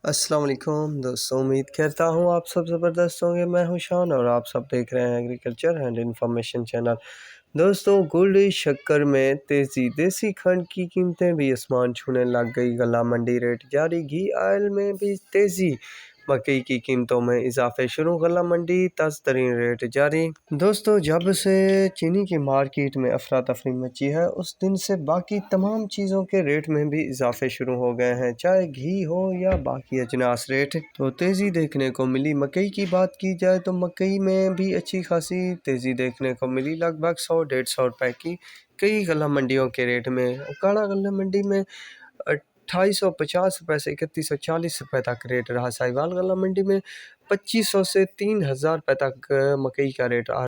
अस्सलाम वालेकुम दोस्तों, उम्मीद करता हूँ आप सब ज़बरदस्त होंगे। मैं हूँ शान और आप सब देख रहे हैं एग्रीकल्चर एंड इंफॉर्मेशन चैनल। दोस्तों, गोल्ड शक्कर में तेज़ी, देसी खंड की कीमतें भी आसमान छूने लग गई। गला मंडी रेट जारी, घी ऑयल में भी तेज़ी, मकई की कीमतों में इजाफे शुरू, गला मंडी ताज़ा तरीन रेट जारी। दोस्तों, जब से चीनी की मार्केट में अफरा तफरी मची है, उस दिन से बाकी तमाम चीज़ों के रेट में भी इजाफे शुरू हो गए हैं, चाहे घी हो या बाकी अजनास रेट। तो तेज़ी देखने को मिली। मकई की बात की जाए तो मकई में भी अच्छी खासी तेज़ी देखने को मिली, लगभग 100-150 रुपए की कई गला मंडियों के रेट में। काड़ा गला मंडी में 2850 रुपये से 3140 रुपये तक रेट रहा। साहिवाल गला मंडी में 2500 से 3000 रुपये तक मकई का रेट रहा।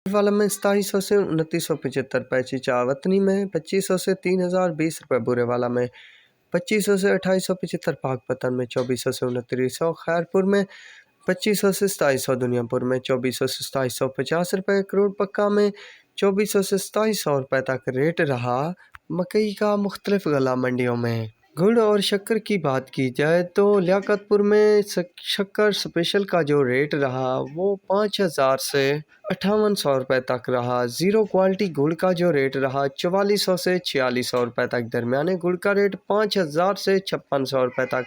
वाला में 2700 से 2975 रुपये, चिचावतनी में 2500 से 3020 रुपये, बुरे वाला में 2500 से 2875, पाकपतन में 2400 से 2900, खैरपुर में 2500 से 2700, दुनियापुर में 2400 से 2750 रुपये, करोड़ पक्का में 2400 से 2700 रुपये तक रेट रहा मकई का मुख्तलिफ गला मंडियों में। गुड़ और शक्कर की बात की जाए तो लियाकतपुर में शक्कर स्पेशल का जो रेट रहा वो 5000 से 5800 रुपये तक रहा। ज़ीरो क्वालिटी गुड़ का जो रेट रहा 4400 से 4600 रुपये तक। दरमियाने गुड़ का रेट 5000 से 5600 रुपये तक।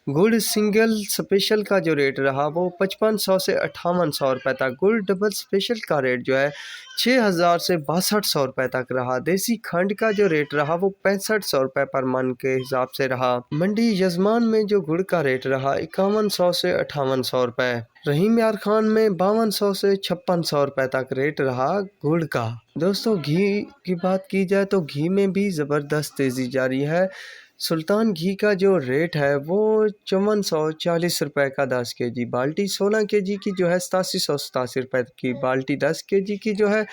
गुड़ सिंगल स्पेशल का जो रेट रहा वो 5500 से 5800 रुपये तक। गुड़ डबल स्पेशल का रेट जो है 6000 से 6200 रुपये तक रहा। देसी खंड का जो रेट रहा वो 6500 रुपये पर मन के हिसाब से रहा। मंडी यजमान में जो गुड़ का रेट रहा 5100 से 5800 रुपये। रहीम यार खान में 5200 से 5600 रुपये तक रेट रहा गुड़ का। दोस्तों, घी की बात की जाए तो घी में भी ज़बरदस्त तेज़ी जारी है। सुल्तान घी का जो रेट है वो 5440 रुपये का 10 केजी। बाल्टी 16 केजी की जो है 8787 रुपये की। बाल्टी 10 केजी की जो है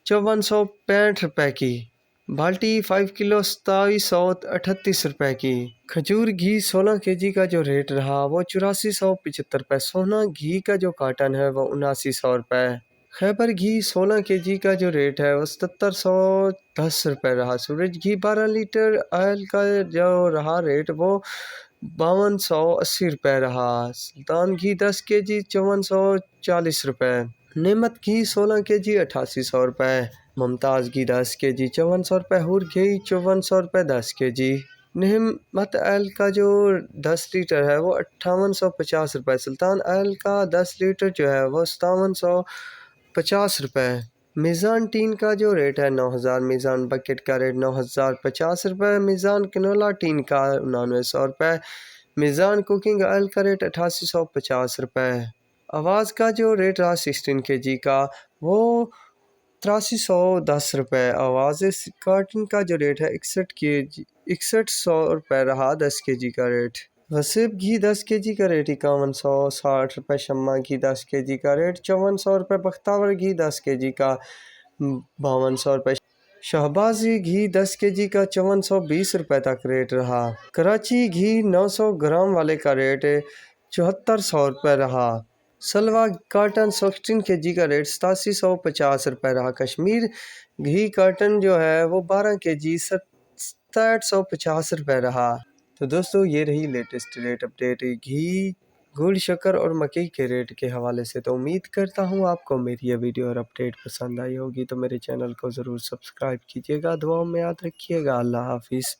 5465 रुपये की। बाल्टी 5 किलो 2738 रुपये की। खजूर घी 16 केजी का जो रेट रहा वो 8475 रुपये। सोना घी का जो कार्टन है वो 7900 रुपये। खैबर घी 16 केजी का जो रेट है वो 7710 रुपये रहा। सूरज घी 12 लीटर ऑयल का जो रहा रेट वो 5280 रुपये रहा। सुल्तान घी 10 केजी 5440 रुपये। नेमत घी 16 केजी 8800 रुपये। मुमताज़ घी 10 केजी 5400 रुपये। हुर घी 5400 रुपये 10 केजी। नेमत ऑयल का जो 10 लीटर है वो 5850 रुपये। सुल्तान ऑयल का 10 लीटर जो है वो 5750 रुपये। मीज़ान टीन का जो रेट है 9000। मीज़ान बकेट का रेट 9050 रुपये। मीज़ान किनोला टीन का 9900 रुपये। मीज़ान कुकिंग ऑयल का रेट 8850 रुपये। आवाज़ का जो रेट रहा 16 केजी का वो 8310 रुपये। आवाज़ कार्टन का जो रेट है 6100 रुपये रहा 10 केजी का रेट। वसीब घी 10 केजी का रेट 5160 रुपये। शम्मा घी 10 केजी का रेट 5400 रुपये। बख्तावर घी 10 केजी का 5200 रुपये। शहबाजी घी 10 केजी का 5420 रुपये तक रेट रहा। कराची घी 900 ग्राम वाले का रेट 7400 रुपये रहा। सलवा कार्टन 16 केजी का रेट 8750 रुपये रहा। कश्मीर घी कार्टन जो है वो 12 केजी 6750 रुपये रहा। तो दोस्तों, ये रही लेटेस्ट रेट अपडेट घी, गुड़, शक्कर और मकई के रेट के हवाले से। तो उम्मीद करता हूँ आपको मेरी ये वीडियो और अपडेट पसंद आई होगी। तो मेरे चैनल को ज़रूर सब्सक्राइब कीजिएगा। दुआओं में याद रखिएगा। अल्लाह हाफिज़।